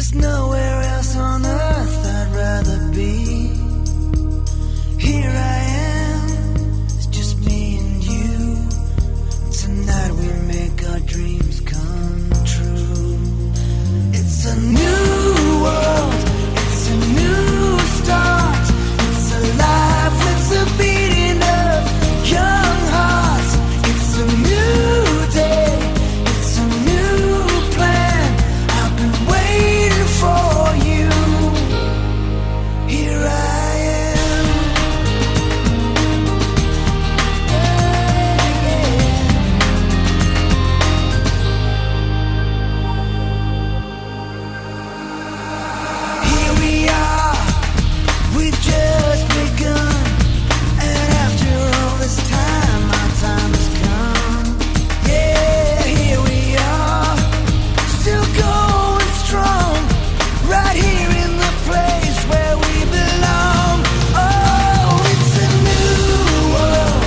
There's nowhere else on earth I'd rather be. Here I am, it's just me and you. Tonight we make our dreams come true. It's a new world, it's a new start. It's alive with the beating of young hearts. It's a new day, it's a new plan. I've been waiting for you. Here I am. Here we are, we've just begun. And after all this time, our time has come. Yeah, here we are, still going strong, right here in the place where we belong. Oh, it's a new world,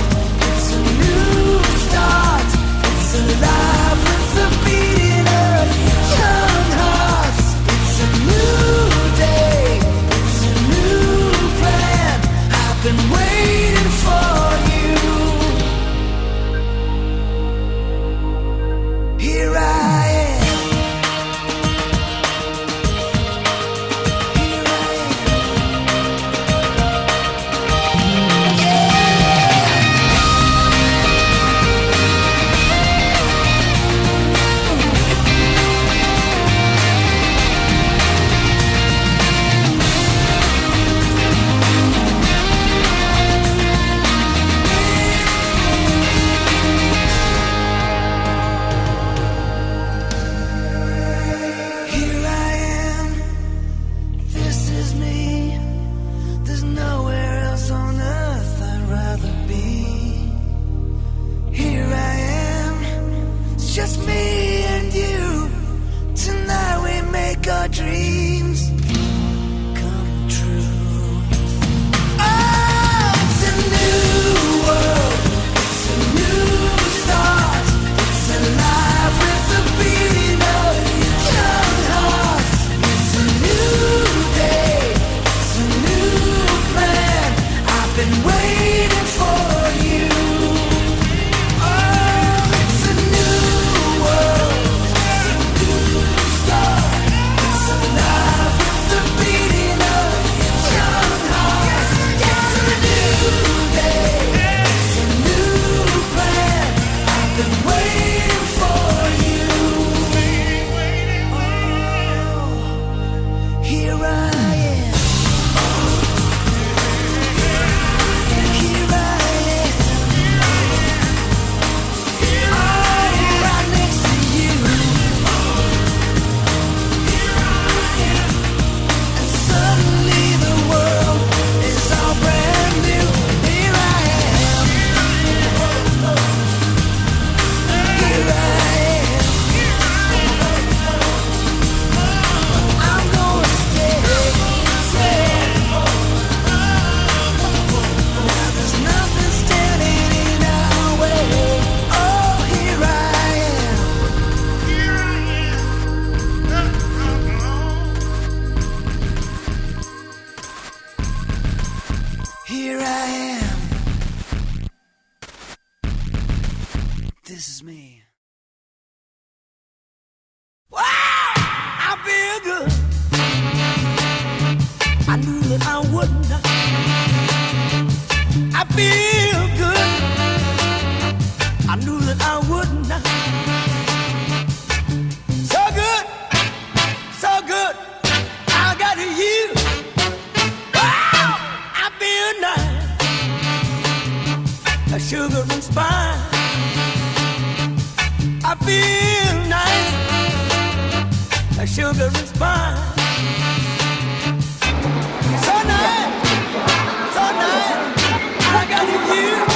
it's a new start. It's alive with the beating of young hearts. It's a new day, it's a new plan. I've been waiting for you. Here I am. Here I Here I am, this is me. There's nowhere else on earth I'd rather be. Here I am, it's just me and you. Tonight we make our dreams come true. Oh, it's a new world, it's a new start. It's alive with the beating of young hearts. It's a new day, it's a new plan. I've been waiting for you. Oh, it's a new world, it's a new start. It's alive with the beating of young hearts. It's a new day, it's a new plan. I've been waiting for you. Oh, here I am. Here I am. Oh, right next to you. And suddenly the world is all brand new. Here I am. Here I am. I'm gonna stay. Now there's nothing standing in our way. Oh, here I am. Here I am. This is me. Wow! I feel good. I knew that I wouldn't. I feel good. I knew that I wouldn't. So good, so good. I got you. Wow! I feel nice. A sugar and spice. I feel nice. A sugar and spice. So nice, so nice. I got you.